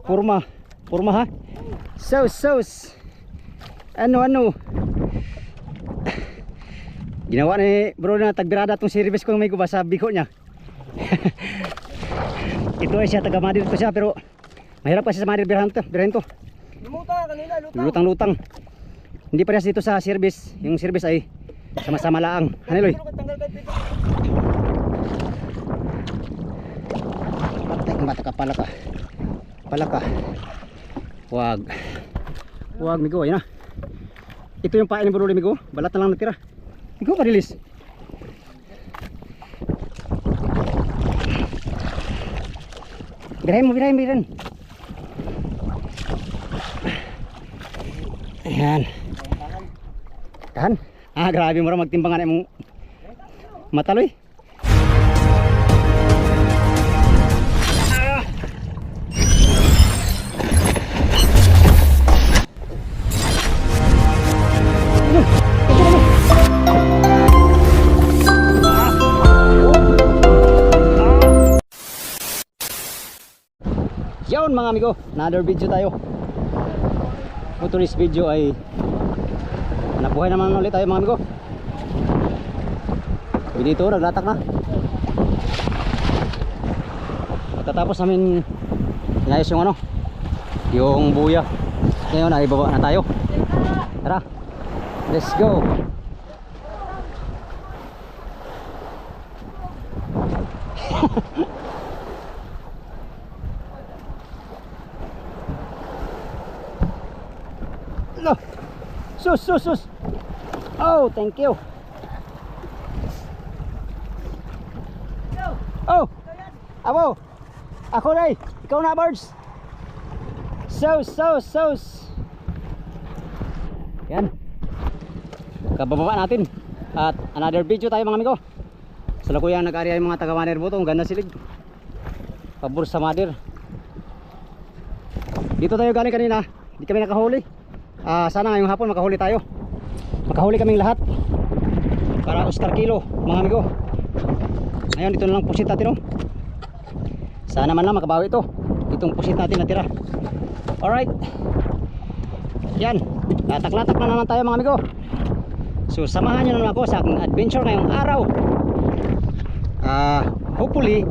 Purma. Purma ha. Sauce. Ano. Ginawa ni bro na tagbirada tong service ko may guba sa biko niya. Ito ay siya taga Madir to siya pero mahirap kasi sa Madir birahan to. Lumuta kanina, Lutang. Hindi parehas dito sa service. Yung service ay sama-sama laang. Haniloy. Patay ka mata ka palaka. Wag migo ayun na. Ito yung pain ni bro migo. Balat na lang natira. Migo parilis. Birahin. Ayan. Tahan. Grabe mo rin magtimbangan mong mataloy. Yun mga amigo, another video tayo. Motorist video ay nabuhay naman ulit tayo mga amigo. Dito naglatak na. Pagkatapos namin inayos yung yung buya. Ngayon ay baba na tayo. Tara, let's go. No. Sus. Oh, thank you. Oh, ako na ikaw na birds. Sus. Yan. Kabababa natin. At another video tayo mga amigo. Salukuyang nag-area yung mga taga Madir Boto. Ang ganda silig. Pabor sa Madir. Dito tayo galing kanina. Hindi kami nakahuli. Sana ngayong hapon makahuli tayo. Makahuli kaming lahat. Para Oscar kilo mga amigo. Ngayon dito na lang pusit natin Sana man lang makabawi ito. Itong pusit natin natira. Alright. Yan. Latak-latak na naman tayo mga amigo. So samahan nyo naman ako sa aking adventure ngayong araw. Hopefully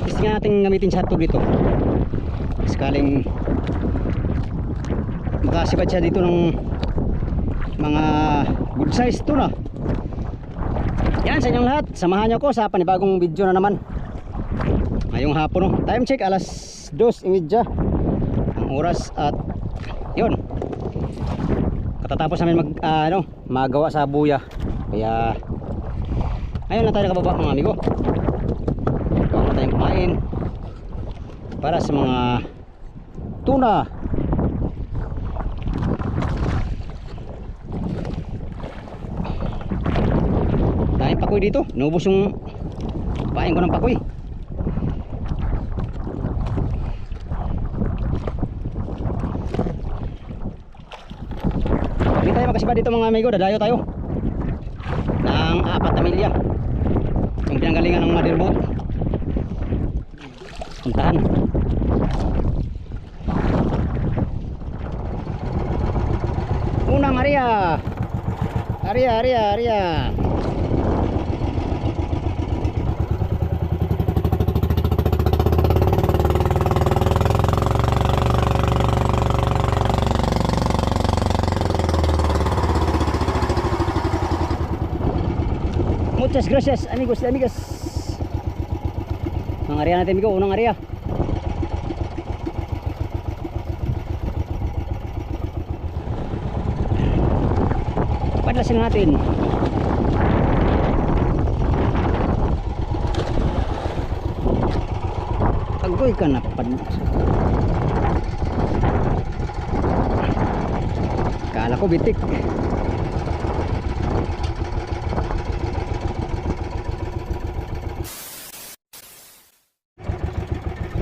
gusto nga natin gamitin sa tubig dito. Sakaling makasibad siya dito ng mga good size tuna. Yan sa inyong lahat, samahan nyo ko sa panibagong video na naman ngayong hapon time check alas 2:30 ang oras. At yun, katatapos namin magawa sa buya. Kaya ngayon na tayo nakababa mga amigo. Gawa na tayong kumain para sa mga tuna. Pakoy dito, nubos yung pain ko ng pakoy. Hindi tayo makasiba dito mga amigo, dadayo tayo ng 4 na milya yung pinanggalingan ng Madir Boat. Puntahan unang area. Muchas gracias amigos y amigas. Ang area natin amigo, unang area. Padlasin natin. Agoy ka na kala ko bitik.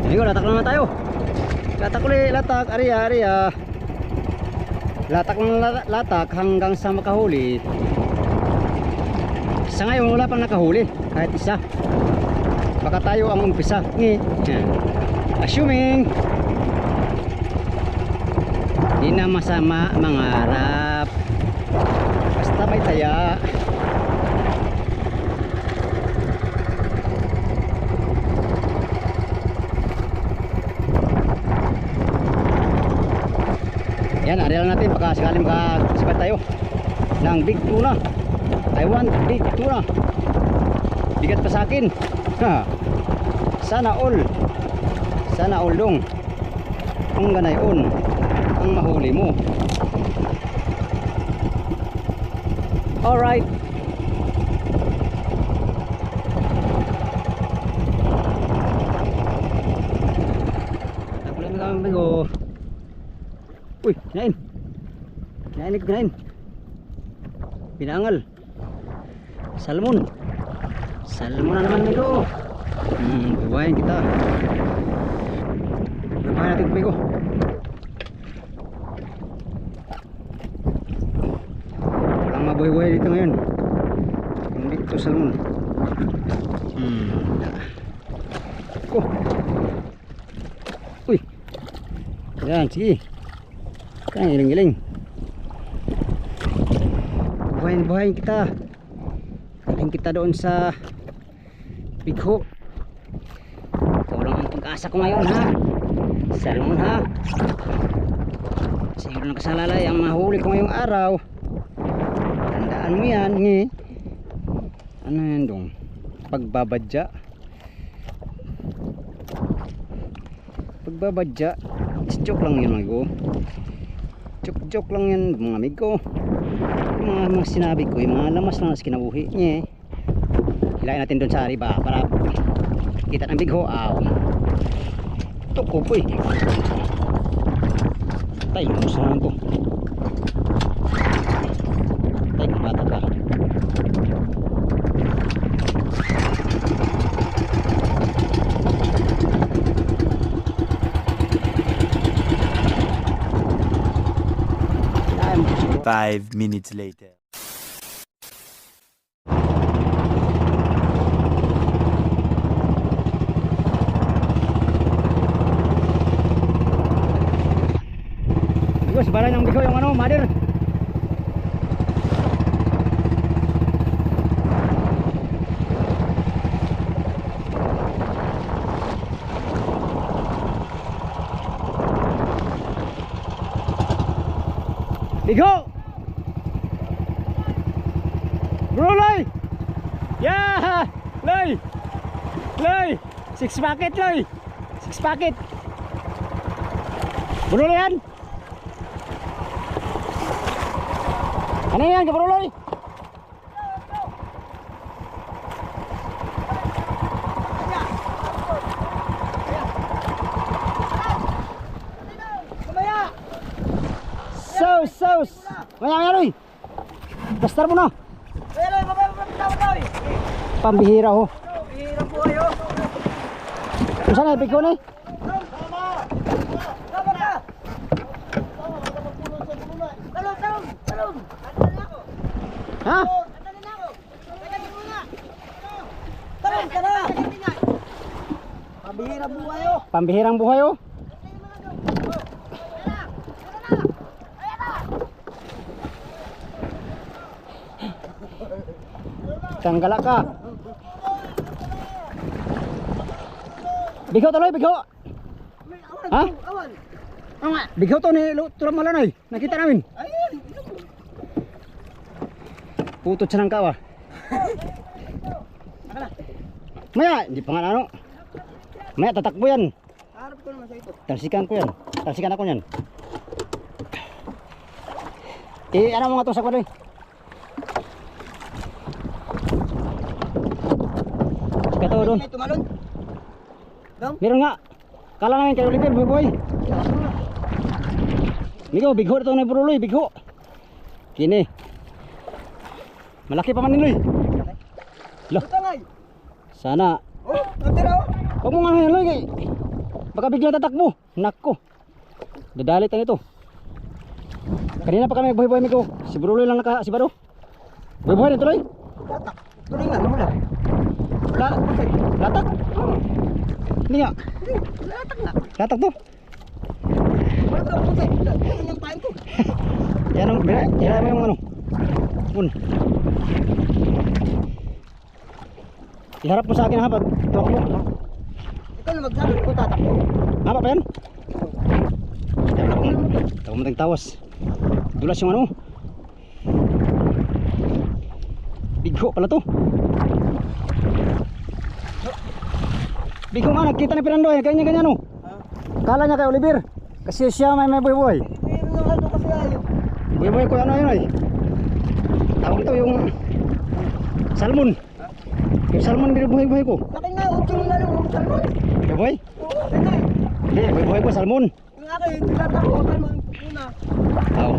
Amigo, latak na naman tayo. Latak area. Latak hanggang sa makahuli. Sa ngayon wala pang nakahuli kahit isa. Baka tayo ang umpisa. Assuming di na masama mangarap basta may taya. Yan, ari lang natin baka sakaling makasipat tayo ng big tuna. I want big tuna. Bigat pa sa akin. Ha. Sana all dong ang ganayon ang mahuli mo. Alright, ako lang ang bigo. Uy, kinain pinangal salmon na naman nito. Buhayin kita. Buhayin natin kumigo. Walang mabuhay-buhay dito ngayon. Hindi ito salmon. Oh. Uy. Yan, sige. Kaya iling-iling. Buhayin kita. Kaling kita doon sa big hook. Ikaw lang ang pag-asa ko ngayon, ha? Salmon, ha? Siguro nakasalalay ang mahuli ko ngayong araw. Tandaan mo yan, ano yan dong? Pagbabadya. Joke lang yun, amigo. Joke lang yan, mga amigo. Yung mga sinabi ko, yung mga lamas lang na kinabuhi niya. Hilahin natin doon sa riba para kita ng big hoaw. Tuko po eh. Tay, gusto naman to. Tay, kumata ka. Five minutes later. Sebaran yang bigo yung ano, mother. Bigo. Bro, loy. Yeah, loy. 6 packet, loy. 6 packet. Bro, yan. Ano yan, kaparuloy? Saus. Maya, loy. Dastar mo na. Pambihira ho. Pambihira po kayo. Kung saan na, ipig ko na eh. Ha? Pambihira buhay oh. Pambihirang buhay oh. Tanggala ka. Bigaw tuloy, bigaw. Ha? Bigaw to ni Turam Malanay. Nakita namin. Putot siya ng kawa. Maya, hindi pa nga ano. Maya, tatakbo yan. Harap ko naman sa ito. Talsikan ko yan. Talsikan ako yan. Ano mo nga ito sa kwadoy? Sika to doon. May tumalon. Meron nga. Kala namin kayo ulit yan, boy. Migo, bigho ito na buruloy, bigho. Kini. Malaki pa man niloy. Loh. Sana. Oh, natira oh. Huwag mo nga ngayon, Loy. Baka biglang tatakbo. Nako. Dadalit na ito. Kanina pa kami nagbuhay-buhay, Migo. Si Bruloy lang nakasibaro. Buhay-buhay na ito, Loy. Latak. Tuloy nga, namula. Latak. Hindi nga. Latak na. Latak to. Wala ka puti. Ano yung pain ko? Yan ang, yan mo yung ano. Un. Iharap mo sa akin ha pag tuwak mo. Ikaw na magsabi ko tatakbo. Haba pa yan? Tawa mo tayong tawas. Dulas yung ano. Bigho pala to. Bigho nga, nakita ni Fernando eh. Kanya-kanya no. Kala niya kay Oliver. Kasi siya may buhay-buhay. Meron ng ano kasi ayaw. Buhay-buhay ko ano yun ay. Tawag ito yung salmon. Yung salmon buhay-buhay ko. Laki nga, utong na lang. Salmon. Buhay? Oo, ito eh. Hindi, buhay-buhay ko salmon. Yung akin, tinatakbo. Salmon. Una. Oo.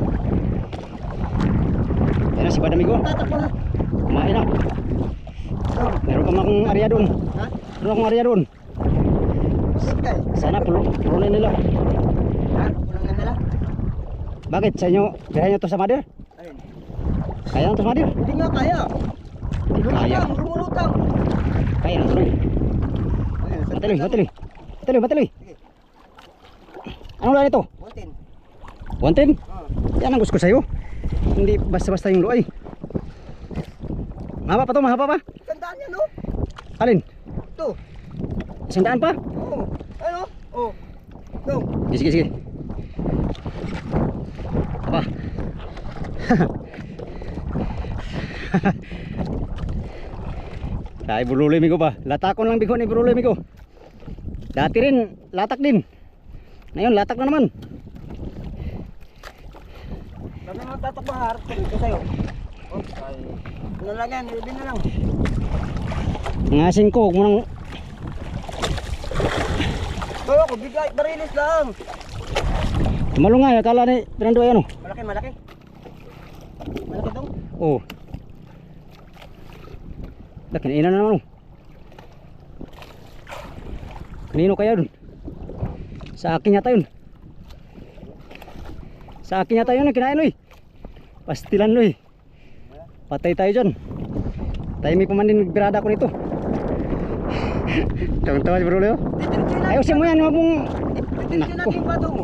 Yan na si Badamigo. Tatakbo na. Kumain na. Meron pa akong area doon. Ha? Meron akong area doon. Sikay. Sana purunin nila. Ha? Pulang na nila. Bakit? Sa inyo, birahin nyo to sa mother? Ayun. Kaya na to sa mother? Hindi nga kaya. Kaya. Rumulutang. Kaya na tuloy. Ayun, sa- Matuloy, matuloy. Matuloy, matuloy. Sige. Anong lahat ito? 110. 110? Oh. Yan ang gusto ko sa'yo. Hindi basta-basta yung luay. Mahaba pa to, mahaba pa. Sandaan yan, no? Alin? Ito. Isang pa? Oo. Ano? Oh. No. Sige, sige, sige. Apa? Dahil Buruloy Migo pa. Latakon lang bigo ni Buruloy Migo. Dati rin, latak din. Ngayon, latak na naman. Kami mga tatakbo, harap ko dito sa'yo. Oh, ay. Ano lang yan, ibin na lang. Ngasin ko, huwag mo nang... Bawa ko, bigay, barilis lang. Tumalungay, akala ni Fernando ay ano. Malaki, malaki. Malaki dong. Oo. Kinainan na naman oh. Kanino kaya dun? Sa akin yata yun. Sa akin yata yun ang kinain oy. Pastilan oy. Patay tayo dyan. Tayo may pamandin nagbirada ko nito. Tawang-tawa si Bro Leo. Ayusin mo yan, huwag mong... Didiretso natin pa doon mo.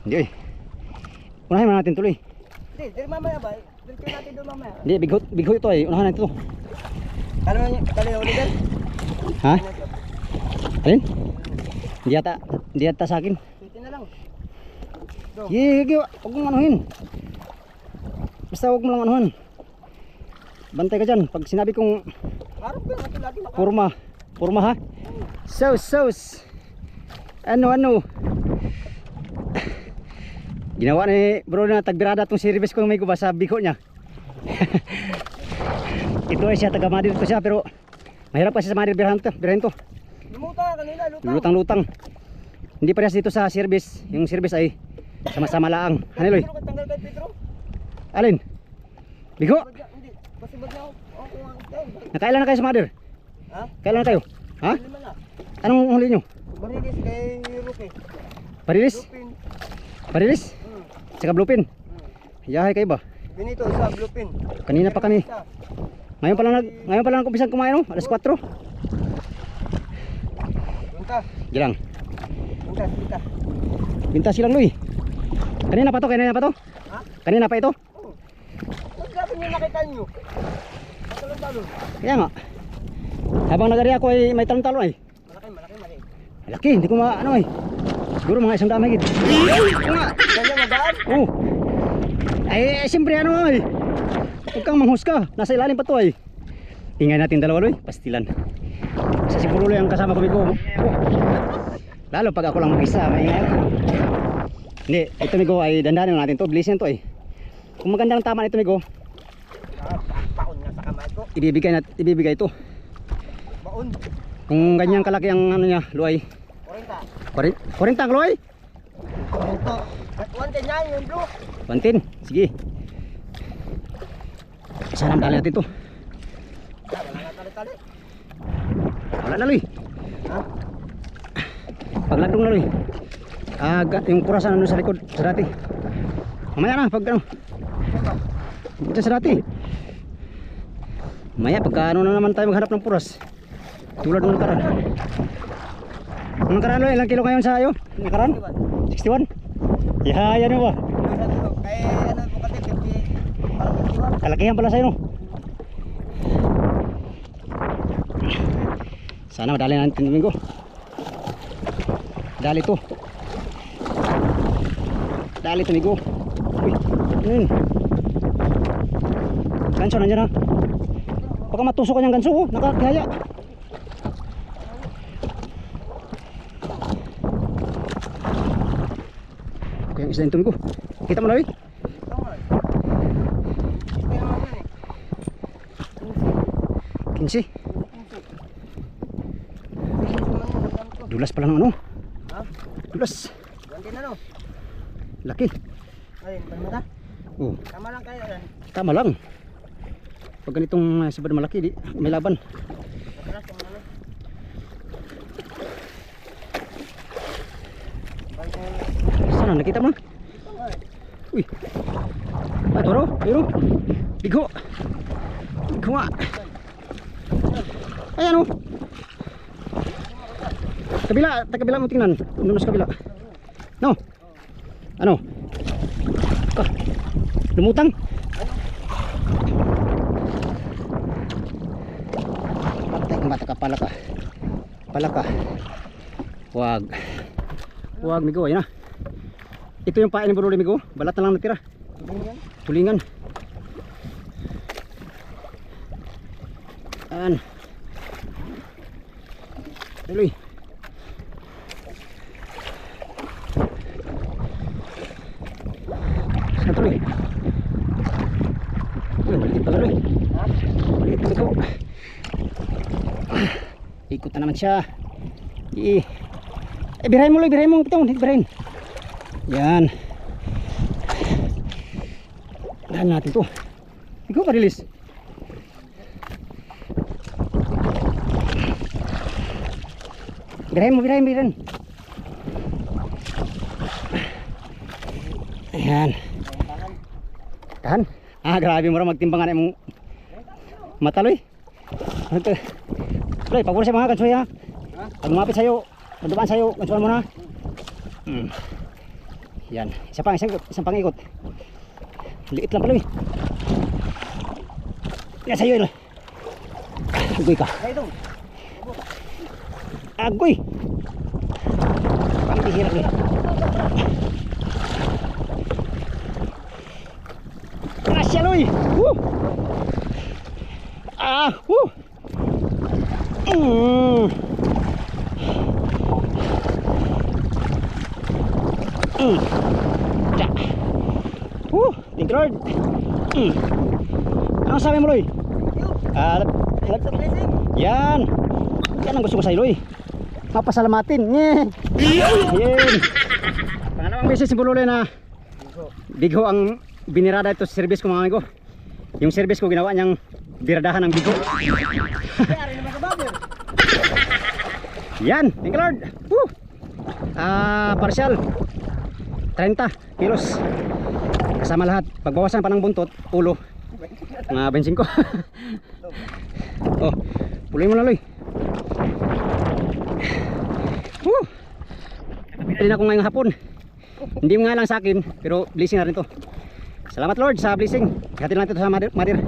Hindi oy. Unahin mo natin tuloy. Hindi, dire mamaya ba? Diretso natin doon mamaya. Hindi, bigho ito ay. Unahan natin ito. Ano yung Oliver? Ha? Alin? Hindi yata sa akin. Suti na lang. Go. Sige, huwag mong anuhin. Basta huwag mo lang anuhin. Bantay ka dyan. Pag sinabi kong Harap ko natin lagi maka. Purma ha? Sauce. Ano. Ginawa ni bro na tagbirada itong service ko may kuba sa biko niya. Ito ay siya, taga Madir ko siya, pero mahirap kasi sa Madir birahin to. Lumuta kanina, lutang. Lutang. Hindi parehas dito sa service. Yung service ay sama-sama laang. Haniloy. Pedro, tanggal kay Pedro. Alin? Bigo? Hindi, kasi bag na ako. Ako kung ang down. Nakailan na kayo sa Madir? Ha? Kailan na kayo? Ha? Lima na. Anong huli nyo? Barilis kay Ruki. Parilis? Lupin. Parilis? Tsaka bluepin? Yahay kayo ba? Ganito, isa, bluepin. Kanina pa kami. Isa. Ngayon pa lang kumpisang kumain no? Alas 4. Punta. Gilang. Punta, punta. Bintas silang Luy. Kanina pa to? Ha? Kanina pa ito? Oo. Sabi niyo nakita niyo. Talon-talon. Kaya nga. Habang nag-ari ako ay may talon-talon ay. Malaki. Malaki, hindi ko ano ay. Siguro mga 100 higit. Ganyan magaan? Oo. Ay, siyempre ano ay. Huwag kang manghusga. Nasa ilalim pa to ay. Tingnan natin dalawa Luy. Pastilan. Kasi si Puruloy ang kasama ko Migo. Lalo pag ako lang mag-isa. Hindi, ito Migo ay dandanin natin to. Bilisin to ay. Kung maganda ng tama nito Migo, Baon nga sa kamay ko. ibibigay ito. Baon. Kung ganyan kalaki ang ano niya, luay. 40. 40 ang luay? Ito. 110 yan yung blue. 110. Sige. Sana dali natin ito. Wala nga tali-tali. Wala na Luy. Ha? Pagladong na Luy. Yung purasan ano sa likod, sa dati. Mamaya na, pag ano. Dito sa dati. Mamaya, pagka ano na naman tayo maghanap ng puras. Tulad ng karan. Anong nakaraan Loy? Ilang kilo ngayon sa iyo? Nakaraan? 61? Yeah, yan mo ba? Kay ano po kasi 50, parang 51. Kalakihan pala sa'yo no? Sana madali natin Domingo. Dali to. Dali to Migo. Uy, ganso nandiyan ha. Baka matusok ka niyang ganso oh. Nakakihaya. Okay, yung isda nito Migo. Kita mo Loy? Kinsi. Dulas pala ng ano? Ha? Dulas. Ganti na no? Laki. Ay, panmata? Oh, Tama lang kayo yan. tama lang. Pag ganitong sabad malaki, di, may laban. Matalas yung ano. Sana nakita mo? Uy. Ah, toro, pero bigo. Bigo nga. Ayan oh. Kabila mo tingnan. Ano sa kabila? No. Ano? Ka. Lumutang. Patay kang bata ka, palaka. Palaka. Wag. Wag Migo, ayan na. Ito yung pain ng Bululi Migo. Balat na lang natira. Tulingan. Ayan. Tuloy. Saan tuloy? Uy, maliit pala tuloy. Maliit pala ito. Ikot na naman siya. Birahin mo Loy, birahin mo. Birahin. Yan. Dahan natin to. Ikaw pa-release. Birahin. Ayan. Tahan. Grabe mo rin magtimbangan ay mong mataloy. Loy, pagpura sa mga kansoy ha. Pag lumapit sa'yo, pagdumaan sa'yo, kansuan mo na. Yan. Isang pang-ikot. Liit lang pala eh. Yan sa'yo Loy. Agoy ka. Agoy. Pang-ihirap Loy. Grasya Loy. Woo. Woo. Thank you Lord. Ano sabi mo Loy? Yan. Yan ang gusto ko sa'yo Loy. Mapasalamatin. Yan. Pangalawang beses si Bululi na bigho ang binirada ito sa service ko mga amigo. Yung service ko ginawa niyang biradahan ng bigho. Yan. Thank you Lord. Woo. Partial 30 kilos kasama lahat. Pagbawasan pa ng buntot, ulo, mga bensin ko. Oh, puloy mo na Loy. Kapila din ako ngayong hapon. Hindi nga lang sa akin, pero blessing na rin to. Salamat Lord sa blessing. Hatid natin ito sa Madir.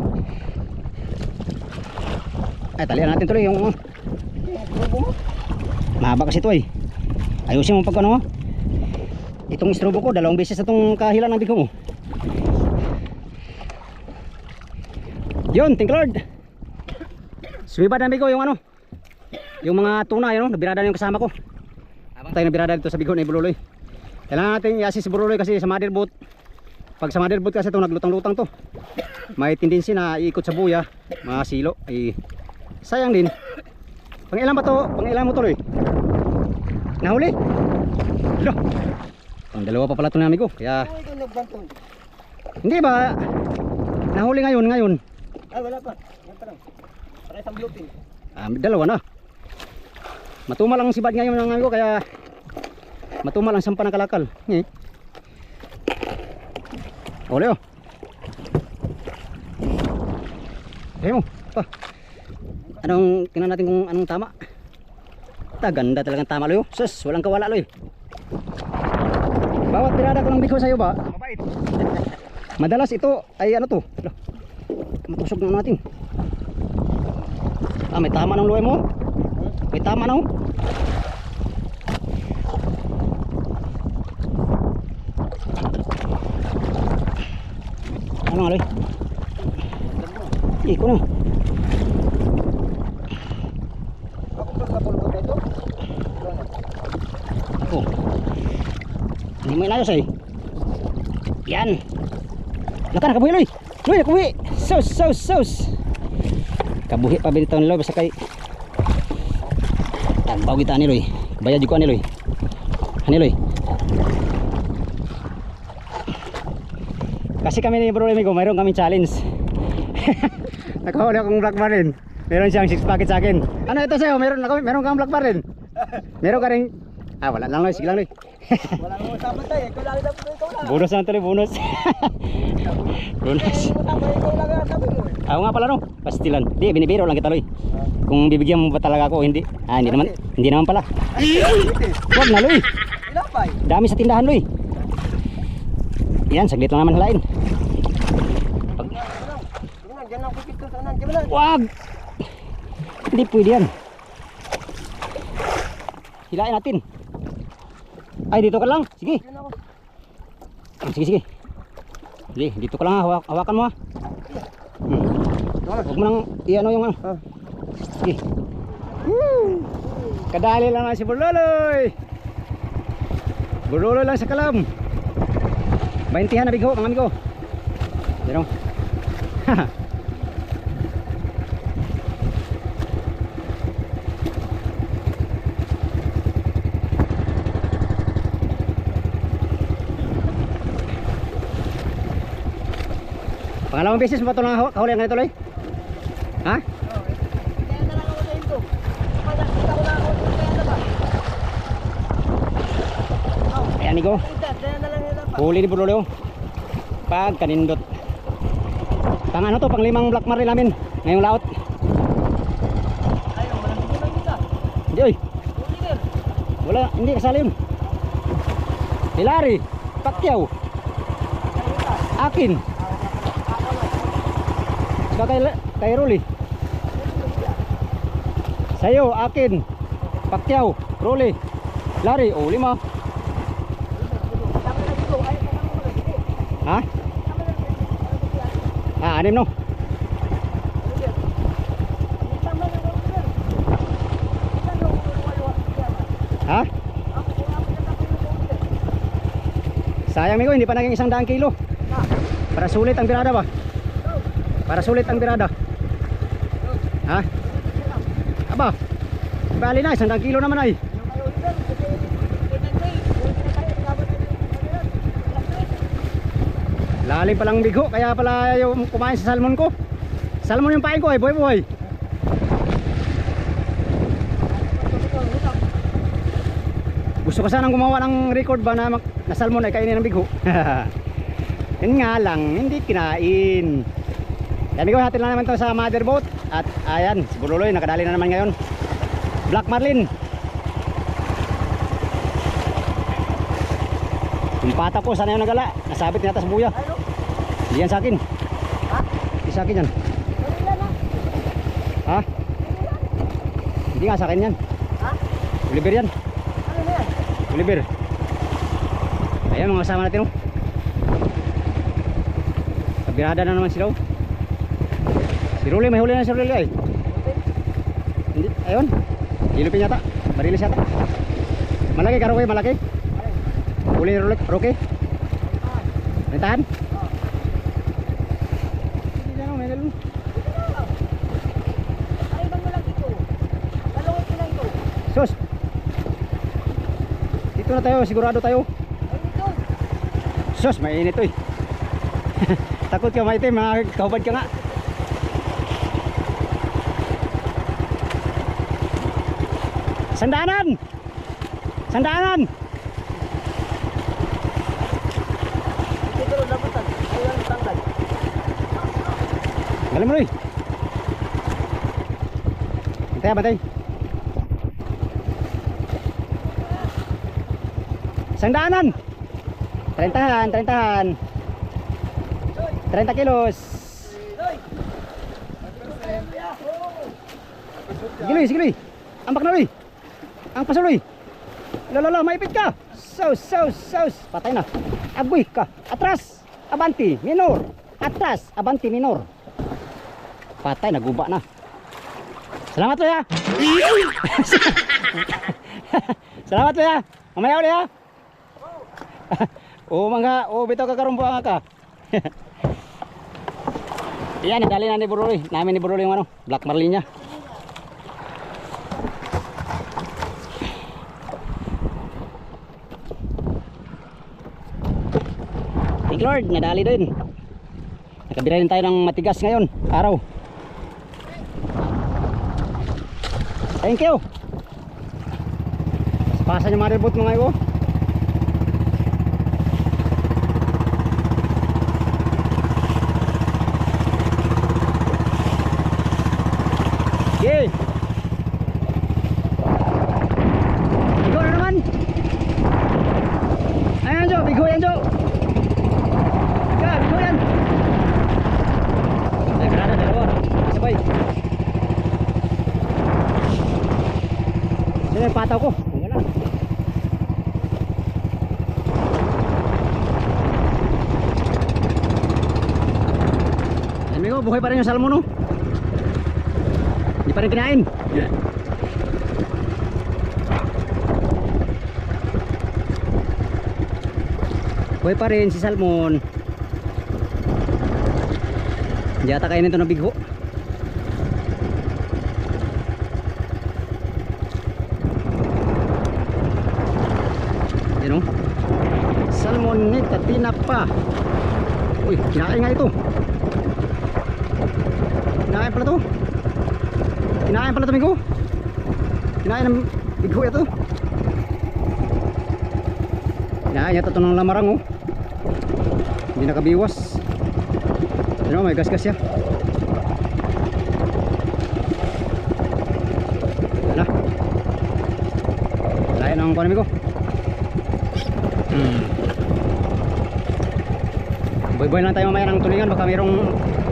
Ay, talian natin tuloy yung mahaba kasi ito eh. Ayusin mo pag ano. Itong strobo ko, 2 beses itong kahilan ng bigho mo. Yun, thank you Lord. Sumibad na bigho yung ano, yung mga tuna yun, nabirada na yung kasama ko. Habang tayo nabirada dito sa bigho na Bululi. Kailangan natin i-assist si Bululi kasi sa mother boat. Pag sa mother boat kasi ito naglutang-lutang to, may tendency na iikot sa buya, mga silo. Ay, sayang din. Pang ilan ba to? Pang ilan mo tuloy? Nahuli? Hello. Pang 2 pa pala ito na amigo. Kaya hindi ba nahuli ngayon? Ay, wala pa. Yan pa lang. Saka isang bluefin. 2 na. Matumal ang sibad ngayon ng amigo, kaya matumal ang sampa ng kalakal. Ole oh. Mo pa. Anong tingnan natin kung anong tama. Ganda talagang tama loy. Sus, walang kawala loy. Bawat pirada ko ng biko sa'yo ba? Mabait. Madalas ito ay ano to? Alo, matusok na natin. Ah, may tama ng luway mo? May tama na oh. Ano nga loy? Iko na. Ako ba kapulog ba ito? Ako. Hindi mo inayos eh. Yan. Laka na kabuhi loy. Loy, kabuhi. Sus. Kabuhi pa bitaw ni loy basta kay tagbaw kita ni loy. Bayad ko ani loy. Ani loy. Kasi kami ni bro amigo, mayroon kaming challenge. Nakahuli akong black marlin. Meron siyang 6 packet sa akin. Ano ito sa'yo? Meron kang black marlin. Meron ka rin. Ah, wala lang loy, sige lang loy. Wala nang usapan tayo. Ikaw lang dapat ikaw lang. Bonus na tuloy, bonus. Bonus. Ikaw lang ang sabi mo. Ako nga pala no, pastilan. Di, binibiro lang kita loy. Kung bibigyan mo ba talaga ako, hindi. Ah, hindi naman pala. Wag na loy. Ilapay. Dami sa tindahan loy. Yan, saglit lang naman halain. Diyan lang kikit ko sa unan. Diyan lang. Wag! Hindi pwede yan. Hilain natin. Ay, dito ka lang. Sige. Diyan ako. Sige. Sige, dito ka lang ha. Hawakan mo ha. Huwag mo nang i-ano yung ano. Sige. Kadali lang na si Buloloy. Buloloy lang sa kalam. 20 na bigo, mga amigo. Yan o. Pangalawang beses mo ba ito lang kahuli ang ganito loy? Ha? Kaya na lang ako sa ito. Kita ko lang ako. Kaya na ba? Ayan amigo. Kaya na lang yun lang. Huli ni Buloloy oh. Pag kanindot. Pang ano to, pang 5 black marlin namin ngayong laot. Ayaw, malamig lang kita. Hindi oy. Huli din. Wala, hindi kasali yun. Hilary, Pacquiao. Akin. Saka kay Rolly. Sa'yo, akin. Pacquiao, Rolly. Larry, oh 5. Ha? Ah, 6 no? Ha? Sayang amigo, hindi pa naging 100 kilo. Para sulit ang birada ba? Para sulit ang birada. Ha? Aba, bali na, 100 kilo naman ay. Lalim palang bigo, kaya pala yung kumain sa salmon ko. Salmon yung pain ko ay buhay. Gusto ko sanang gumawa ng record ba na salmon ay kainin ng bigo. Yun nga lang, hindi kinain. Yan bigo, hatid lang naman to sa mother boat. At ayan, si Buloloy nakadali na naman ngayon. Black marlin. Yung pata ko, sana yung nagala. Nasabit niya sa buya. Hindi yan sa akin. Hindi sa akin yan. Ha? Hindi nga sa akin yan. Oliver yan. Oliver. Ayan mga kasama natin oh. Kabirada na naman sila oh. Si Rolly, may huli na si Rolly ay. Hindi, ayun. Hilupin yata. Barilis yata. Malaki ka Roque, malaki. Huli ni Roque. Nantahan? Hindi na may galon. Ay, bang malaki ito? Dalawang ito lang ito. Sus. Dito na tayo, sigurado tayo. Ay, ito. Sus, mainit to eh. Takot ka maitim, kahubad ka nga. Sandanan! Sandanan! Ito rin labutan. Ayun, tanggal. Galing mo rin. Bantay, bantay. Isang daanan. 30-han, 30-han. 30 kilos. Sige Luy, sige Luy. Ambak na Luy. Ang paso Luy. Lala, maipit ka. Saus. Patay na. Agoy ka. Atras. Abanti, minor. Atras, abanti, minor. Patay, naguba na. Salamat Luy ha. Salamat Luy ha. Mamaya ulit ha. Bitaw ka karumbo ka. Iyan, nadali na ni Buruloy. Namin ni Buruloy yung Black Marlin niya. Thank you Lord, nadali din. Nakabira rin tayo ng matigas ngayon, araw. Thank you. Pasan yung motherboard mo ngayon ko. Okay. Bigo na naman. Ayan Jo, bigo yan Jo. Bigo yan. Ay, karada, dalawa. Sabay. Sino yung pataw ko? Wala. Amigo, buhay pa rin yung salmon no? Hindi pa rin kinain. Buhay pa rin si salmon. Hindi ata kainin ito ng bigho. Yan o. Salmonita tinapa. Uy, kinain nga ito. Kinain pala ito. Kinain pala ito bigho. Kinain ng bigho ito. Kinain niya ito ng lamarang oh. Hindi nakabiwas. Ano, may gas-gas ya. Wala. Lain ang kuwan amigo. Boy-boy lang tayo mamaya ng tulingan. Baka mayroong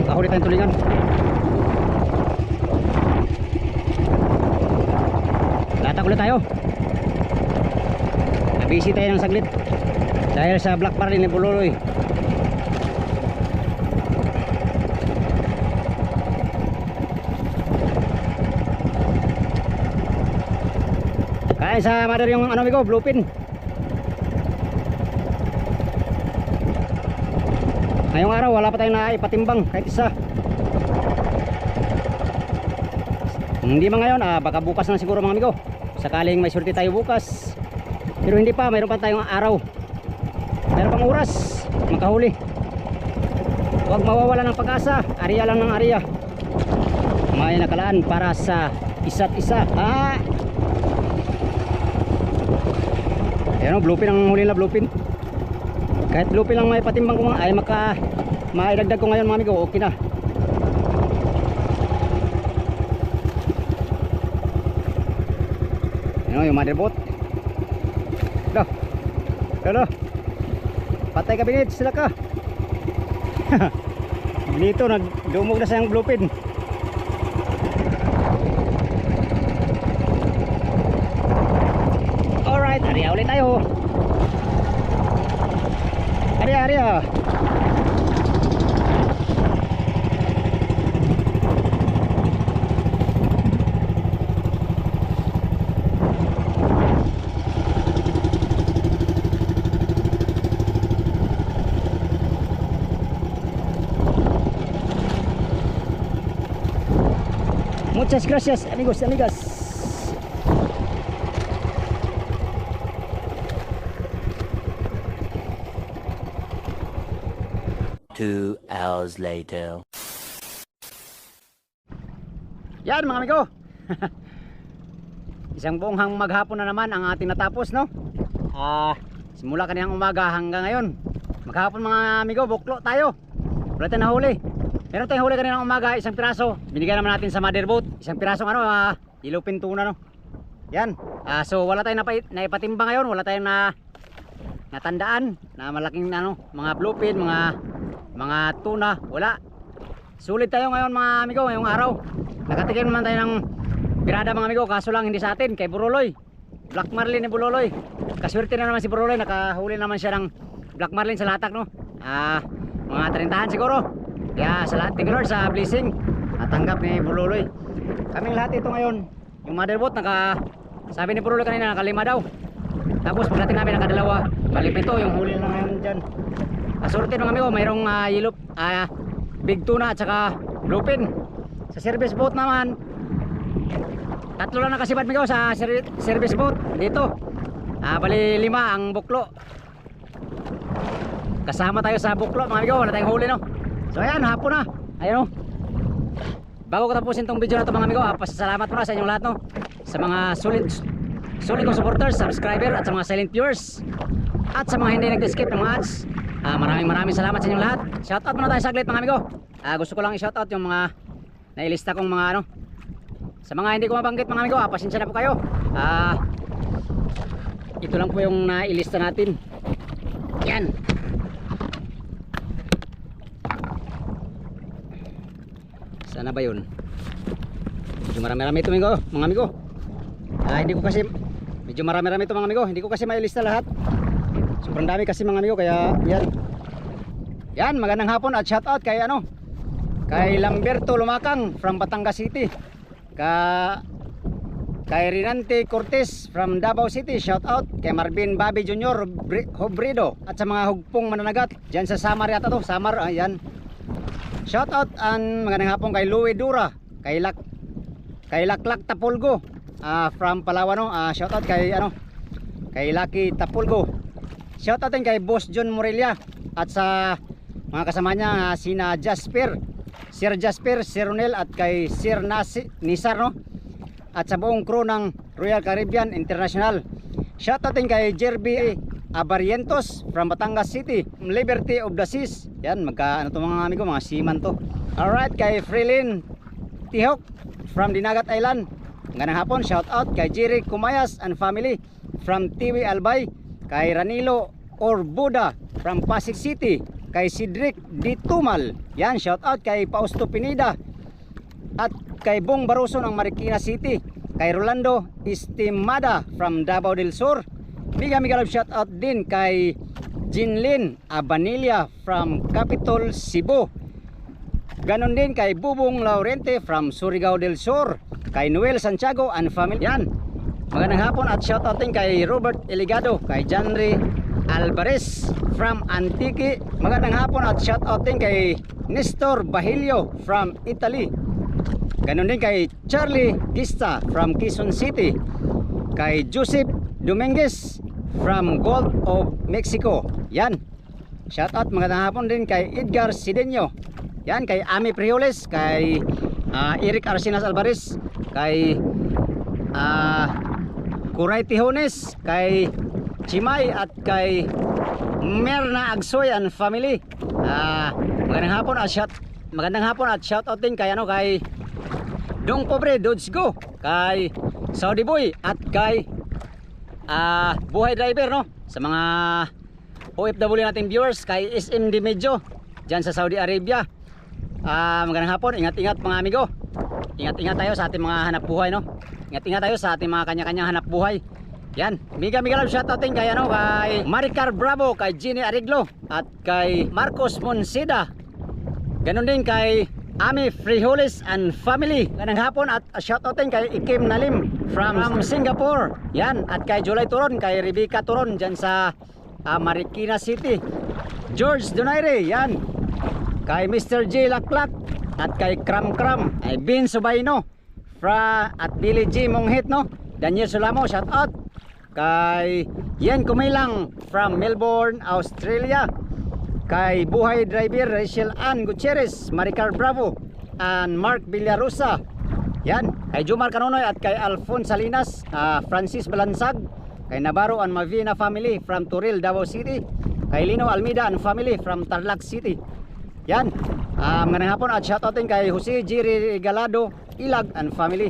kahuli tayong tulingan. Latak ulit tayo. Busy tayo ng saglit dahil sa Black Marlin ni Buruloy. Kain sa mother yung amigo, bluefin. Ngayong araw wala pa tayong naipatimbang kahit isa. Hindi man ngayon, baka bukas na siguro mga amigo. Sakaling may surti tayo bukas. Pero hindi pa, mayroon pa tayong araw. Mayroon pang oras makahuli. Huwag mawawala ng pag-asa. Area lang ng area. May nakalaan para sa isa't isa. Ayan o, bluefin ang huli na bluefin. Kahit bluefin lang may patimbang ko ay maidagdag ko ngayon mga amigo. Okay na. Ayan o, yung motherboard. Dah. Patay ka bingit, sila ka. Dito nagdumog na sayang bluefin. Alright, area ulit tayo. Area. Muchas gracias amigos y amigas. Two hours later. Yan mga amigo. Isang buong maghapon na naman ang ating natapos no. Simula kaninang umaga hanggang ngayon. Maghapon mga amigo, buklo tayo. Wala tayong nahuli. Meron tayong huli kaninang umaga, isang piraso. Binigay naman natin sa motherboat. Isang piraso ilupin tuna no. Yan. So wala tayong naipatimbang ngayon, wala tayong natandaan na malaking ano, mga bluefin, mga tuna, wala. Sulit tayo ngayon mga amigo, ngayong araw. Nakatikim naman tayo ng pirada mga amigo, kaso lang hindi sa atin, kay Buruloy. Black Marlin ni Buruloy. Kaswerte na naman si Buruloy, nakahuli naman siya ng Black Marlin sa latak, no. Mga 30 siguro. Kaya sa lahat, thank you Lord sa blessing. Natanggap ni Buruloy. Kaming lahat ito ngayon, yung motherboard, sabi ni Buruloy kanina nakalima daw. Tapos pagdating namin nakadalawa, palipito yung huli na ngayon dyan. Kasurte ng amigo, mayroong yellow, big tuna at saka bluefin. Sa service boat naman, tatlo lang nakasibad amigo sa service boat dito. Bali 5 ang buklo. Kasama tayo sa buklo mga amigo, wala tayong huli, no. So ayan, hapon na. Ayan, no. Bago ko tapusin tong video na to mga amigo, pasasalamat muna sa inyong lahat, no. Sa mga solid kong supporters, subscriber at sa mga silent viewers at sa mga hindi nag-skip ng mga ads. Maraming salamat sa inyong lahat. Shoutout muna tayo saglit mga amigo. Gusto ko lang i-shoutout yung mga nailista kong mga ano. Sa mga hindi ko mabanggit mga amigo, pasensya na po kayo. Ito lang po yung nailista natin. Yan. Sana ba yun? Medyo marami-rami ito mga amigo. Hindi ko kasi medyo marami-rami ito mga amigo. Hindi ko kasi mailista lahat. Sobrang dami kasi mga amigo, kaya yan. Yan, magandang hapon at shoutout kay kay Lamberto Lumakang from Batangas City. Kay Rinante Cortez from Davao City, shoutout. Kay Marvin Bobby Jr. Hobredo at sa mga hugpong mananagat diyan sa Samar yata to, Samar, ayan. Shoutout and magandang hapon kay Louie Dura, kay Laklak Tapulgo from Palawan, no. Shoutout kay kay Lucky Tapulgo. Shoutout din kay Boss John Morelia at sa mga kasama niya sina Jasper, Sir Jasper, Sir Ronel at kay Sir Nisar, no. At sa buong crew ng Royal Caribbean International. Shoutout din kay Jerby Abarientos from Batangas City, Liberty of the Seas. Yan, magka to mga amigo, mga seaman to. Alright, kay Freelin Tihok from Dinagat Island. Ngayong hapon, shout out kay Jerry Kumayas and family from Tiwi Albay, kay Ranilo Orbuda from Pasig City, kay Cedric Ditumal. Yan, shout out kay Pausto Pineda at kay Bong Baruso ng Marikina City, kay Rolando Estimada from Davao del Sur. Mega love shout out din kay Jinlin Abanilla from Capitol Cebu. Ganon din kay Bubong Laurente from Surigao del Sur, kay Noel Santiago and family. Yan, magandang hapon at shout out din kay Robert Eligado, kay Janry Alvarez from Antique. Magandang hapon at shout out din kay Nestor Bahilio from Italy. Ganon din kay Charlie Gista from Quezon City, kay Joseph Dominguez from Gulf of Mexico. Yan, shout out magandang hapon din kay Edgar Sidenyo. Yan, kay Ami Prioles, kay Eric Arsinas Alvarez, kay Kuray Tijones, kay Chimay at kay Merna Agsoy and family. Magandang hapon at shout out din kay kay Dong Pobre Dodsgo, kay Saudi Boy at kay Buhay Driver, no, sa mga OFW nating viewers, kay SMD Medyo dyan sa Saudi Arabia. Magandang hapon, ingat-ingat mga amigo. Ingat-ingat tayo sa ating mga hanap buhay, no. Ingat-ingat tayo sa ating mga kanya-kanyang hanap buhay. Yan, mega love shoutout din kay kay Maricar Bravo, kay Jenny Ariglo at kay Marcos Monsida. Ganon din kay Ami Frijoles and family. Ganang hapon at shoutout din kay Ikim Nalim from Singapore. Yan, at kay July Turon, kay Rebecca Turon dyan sa Marikina City. George Donaire, yan, kay Mr. J Laklak at kay Kram ay Bin Subayno at Billy G Monghit, no. Daniel Solamo, shoutout kay Yen Kumilang from Melbourne, Australia, kay Buhay Driver Rachel Ann Gutierrez, Maricar Bravo and Mark Villarosa. Yan, kay Jumar Canonoy at kay Alphonse Salinas, Francis Balansag, kay Navarro and Mavina family from Turil, Davao City, kay Lino Almeida and family from Tarlac City. Yan, magandang hapon at shoutout din kay Jose Giri Galado Ilag and family,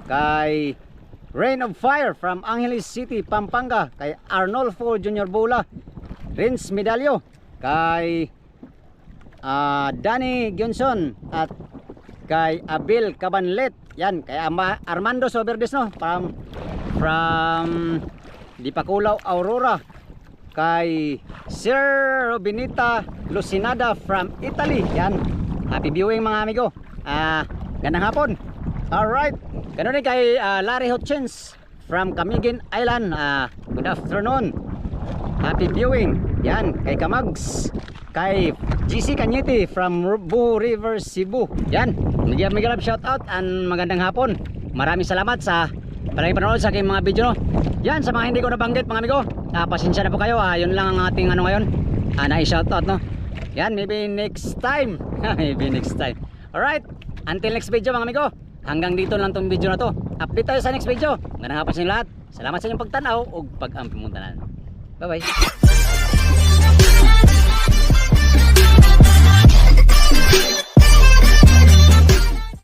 kay Rain of Fire from Angeles City, Pampanga, kay Arnolfo Junior Bola Rins Medalyo, kay Danny Gyunson at kay Abil Cabanlet. Yan, kay Armando Soberdes, no, from Dipakulaw, Aurora. Kay Sir Robinita Lucinada from Italy. Yan, happy viewing mga amigo. Gandang hapon. Alright, ganun din kay Larry Hutchins from Camiguin Island. Good afternoon, happy viewing. Yan, kay Kamags, kay GC Cañete from Buho River, Cebu. Yan, mega shout out and magandang hapon. Maraming salamat sa palagi panonood sa aking mga video, no. Yan, sa mga hindi ko nabanggit mga amigo, pasensya na po kayo. Yun lang ang ating ano ngayon, na-shout out, no. Yan, maybe next time. Maybe next time. Alright, until next video mga amigo. Hanggang dito lang tong video na to. Update tayo sa next video. Magandang hapon sa inyo lahat. Salamat sa inyong pagtanaw ug pag-ampimuntanan. Bye bye.